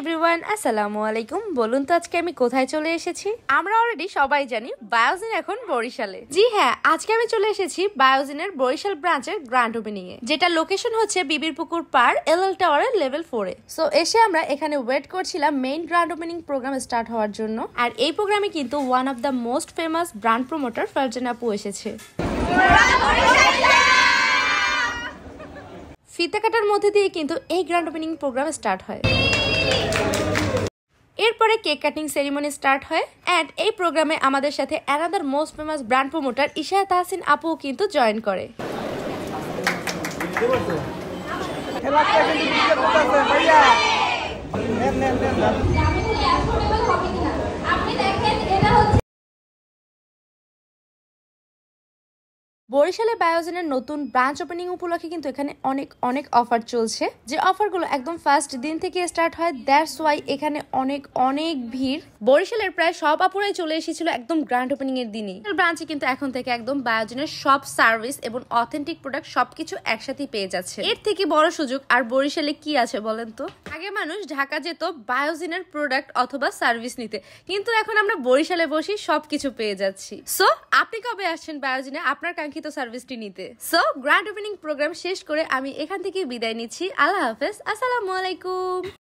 Everyone, আসসালামু আলাইকুম। বলুন তো আজকে আমি কোথায় চলে এসেছি? আমরা অলরেডি সবাই জানি বায়োজিন এখন বরিশালে। জি হ্যাঁ, আজকে আমি চলে এসেছি বায়োজিনের বরিশাল ব্রাঞ্চের গ্র্যান্ড ওপেনিং এ, যেটা লোকেশন হচ্ছে বিবির পুকুর পার এলএল টাওয়ারের লেভেল 4 এ। সো এসে আমরা এখানে ওয়েট করছিলাম main grand opening program start হওয়ার জন্য। আর এই প্রোগ্রামে কিন্তু one of the most famous brand promoter Farzana আপু এসেছে। ফিতা কাটার মধ্যে দিয়ে কিন্তু এই গ্র্যান্ড ওপেনিং প্রোগ্রাম স্টার্ট হয়। এরপরে কেক কাটিং সেরিমনি স্টার্ট হয় এন্ড এই প্রোগ্রামে আমাদের সাথে another most famous brand promoter Isha Tahsin আপু কিন্তু জয়েন করে। বরিশালে বায়োজেনের নতুন ব্রাঞ্চ ওপেনিং উপলক্ষে কিন্তু এখানে অনেক অনেক অফার চলছে, যে অফারগুলো একদম ফার্স্ট দিন থেকে স্টার্ট হয়। দ্যাটস ওয়াই এখানে অনেক অনেক ভিড়। বরিশালের প্রায় সব আপুরাই চলে এসেছিল একদম গ্র্যান্ড ওপেনিং এর দিনই। ব্রাঞ্চে কিন্তু এখন থেকে একদম বায়োজেনের সব সার্ভিস এবং অথেন্টিক প্রোডাক্ট সবকিছু একসাথে পেয়ে যাচ্ছে। এর থেকে বড় সুযোগ আর বরিশালে কি আছে বলেন তো? আগে মানুষ ঢাকা যেত বায়োজেনের প্রোডাক্ট অথবা সার্ভিস নিতে, কিন্তু এখন আমরা বরিশালে বসে সবকিছু পেয়ে যাচ্ছি। সো আপনি কবে আসছেন বায়োজেনে আপনার কাঙ্ক্ষিত সার্ভিসটি নিতে? সো গ্র্যান্ড ওপেনিং প্রোগ্রাম শেষ করে আমি এখান থেকে বিদায় নিচ্ছি। আল্লাহ হাফেজ, আসসালামু আলাইকুম।